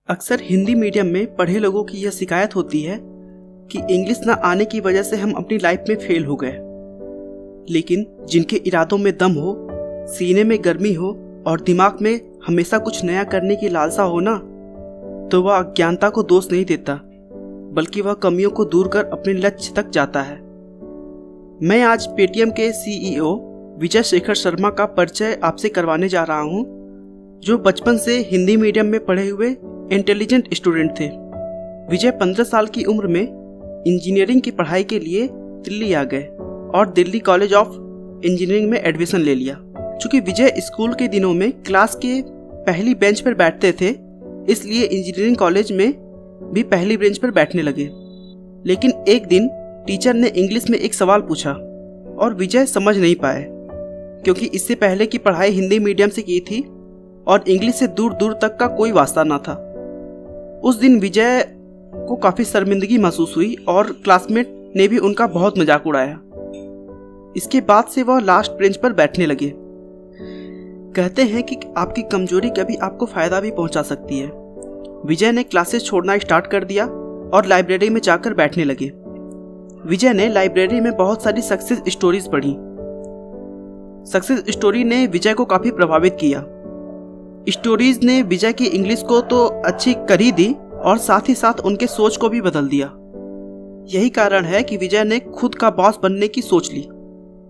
अक्सर हिंदी मीडियम में पढ़े लोगों की यह शिकायत होती है कि इंग्लिश न आने की वजह से हम अपनी लाइफ में फेल हो गए। लेकिन जिनके इरादों में दम हो, सीने में गर्मी हो और दिमाग में हमेशा कुछ नया करने की लालसा हो ना, तो वह अज्ञानता को दोष नहीं देता, बल्कि वह कमियों को दूर कर अपने लक्ष्य तक जाता है। मैं आज पेटीएम के CEO विजय शेखर शर्मा का परिचय आपसे करवाने जा रहा हूं, जो बचपन से हिंदी मीडियम में पढ़े हुए इंटेलिजेंट स्टूडेंट थे। विजय 15 साल की उम्र में इंजीनियरिंग की पढ़ाई के लिए दिल्ली आ गए और दिल्ली कॉलेज ऑफ इंजीनियरिंग में एडमिशन ले लिया। चूँकि विजय स्कूल के दिनों में क्लास के पहली बेंच पर बैठते थे, इसलिए इंजीनियरिंग कॉलेज में भी पहली बेंच पर बैठने लगे। लेकिन एक दिन टीचर ने इंग्लिश में एक सवाल पूछा और विजय समझ नहीं पाए, क्योंकि इससे पहले की पढ़ाई हिंदी मीडियम से की थी और इंग्लिश से दूर दूर तक का कोई वास्ता ना था। उस दिन विजय को काफ़ी शर्मिंदगी महसूस हुई और क्लासमेट ने भी उनका बहुत मजाक उड़ाया। इसके बाद से वह लास्ट बेंच पर बैठने लगे। कहते हैं कि आपकी कमजोरी कभी आपको फायदा भी पहुंचा सकती है। विजय ने क्लासेस छोड़ना स्टार्ट कर दिया और लाइब्रेरी में जाकर बैठने लगे। विजय ने लाइब्रेरी में बहुत सारी सक्सेस स्टोरीज पढ़ी। सक्सेस स्टोरी ने विजय को काफ़ी प्रभावित किया। स्टोरीज ने विजय की इंग्लिश को तो अच्छी कर ही दी और साथ ही साथ उनके सोच को भी बदल दिया। यही कारण है कि विजय ने खुद का बॉस बनने की सोच ली।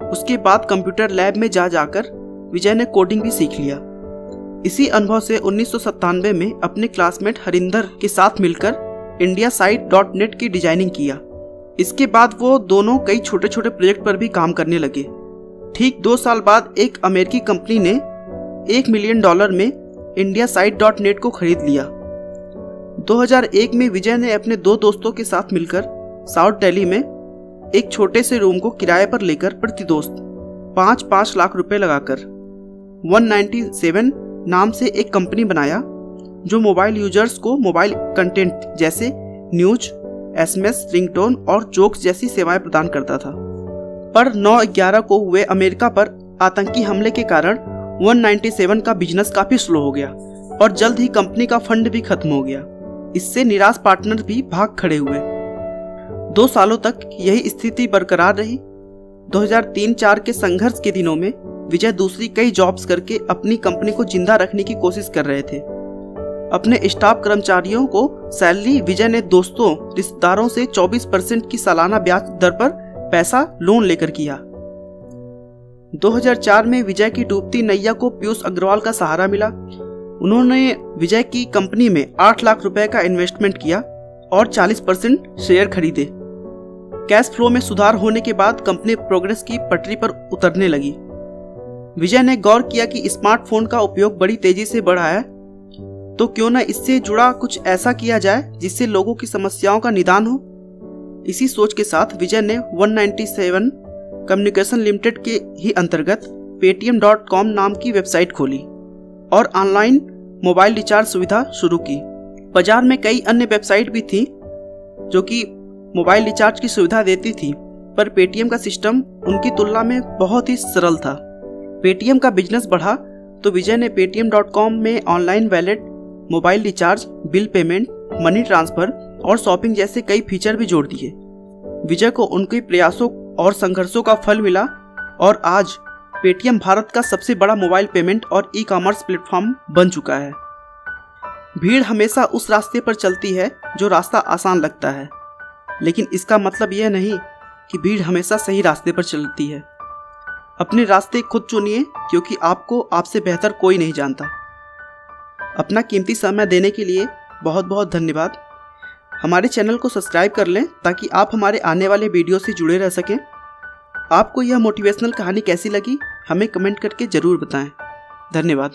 उसके बाद कंप्यूटर लैब में जाकर विजय ने कोडिंग भी सीख लिया। इसी अनुभव से 1997 में अपने क्लासमेट हरिंदर के साथ मिलकर IndiaSite.net की डिजाइनिंग किया। इसके बाद वो दोनों कई छोटे छोटे प्रोजेक्ट पर भी काम करने लगे। ठीक 2 साल बाद एक अमेरिकी कंपनी ने $1 मिलियन में IndiaSite.net को खरीद लिया। 2001 में विजय ने अपने 2 दोस्तों के साथ मिलकर साउथ दिल्ली में एक छोटे से रूम को किराए पर लेकर प्रति दोस्त 5-5 लाख रुपए लगाकर 197 नाम से एक कंपनी बनाया, जो मोबाइल यूजर्स को मोबाइल कंटेंट जैसे न्यूज, SMS, रिंगटोन और जोक्स जैसी सेवाएं प्रदान करता था। पर 9/11 को हुए अमेरिका पर आतंकी हमले के कारण 197 का बिजनेस काफी स्लो हो गया और जल्द ही कंपनी का फंड भी खत्म हो गया। इससे निराश पार्टनर भी भाग खड़े हुए। 2 सालों तक यही स्थिति बरकरार रही। 2003-04 के संघर्ष के दिनों में विजय दूसरी कई जॉब्स करके अपनी कंपनी को जिंदा रखने की कोशिश कर रहे थे। अपने स्टाफ कर्मचारियों को सैलरी विजय ने दोस्तों रिश्तेदारों से 24% की सालाना ब्याज दर पर पैसा लोन लेकर किया। 2004 में विजय की डूबती नैया को पीयूष अग्रवाल का सहारा मिला। उन्होंने विजय की कंपनी में 8 लाख रुपए का इन्वेस्टमेंट किया और 40% शेयर खरीदे। कैश फ्लो में सुधार होने के बाद कंपनी प्रोग्रेस की पटरी पर उतरने लगी। विजय ने गौर किया कि स्मार्टफोन का उपयोग बड़ी तेजी से बढ़ा है, तो क्यों न इससे जुड़ा कुछ ऐसा किया जाए जिससे लोगों की समस्याओं का निदान हो। इसी सोच के साथ विजय ने 197 कम्युनिकेशन लिमिटेड के ही अंतर्गत paytm.com नाम की वेबसाइट खोली और ऑनलाइन मोबाइल रिचार्ज सुविधा शुरू की। बाजार में कई अन्य वेबसाइट भी थी जो कि मोबाइल रिचार्ज की सुविधा देती थी, पर पेटीएम का सिस्टम उनकी तुलना में बहुत ही सरल था। पेटीएम का बिजनेस बढ़ा तो विजय ने paytm.com में online wallet, mobile recharge, bill payment, money transfer और शॉपिंग जैसे कई फीचर भी जोड़ दिए। विजय को उनके प्रयासों और संघर्षों का फल मिला और आज पेटीएम भारत का सबसे बड़ा मोबाइल पेमेंट और ई-कॉमर्स प्लेटफॉर्म बन चुका है। भीड़ हमेशा उस रास्ते पर चलती है जो रास्ता आसान लगता है, लेकिन इसका मतलब यह नहीं कि भीड़ हमेशा सही रास्ते पर चलती है। अपने रास्ते खुद चुनिए, क्योंकि आपको आपसे बेहतर कोई नहीं जानता। अपना कीमती समय देने के लिए बहुत बहुत धन्यवाद। हमारे चैनल को सब्सक्राइब कर लें ताकि आप हमारे आने वाले वीडियो से जुड़े रह सकें। आपको यह मोटिवेशनल कहानी कैसी लगी, हमें कमेंट करके ज़रूर बताएं। धन्यवाद।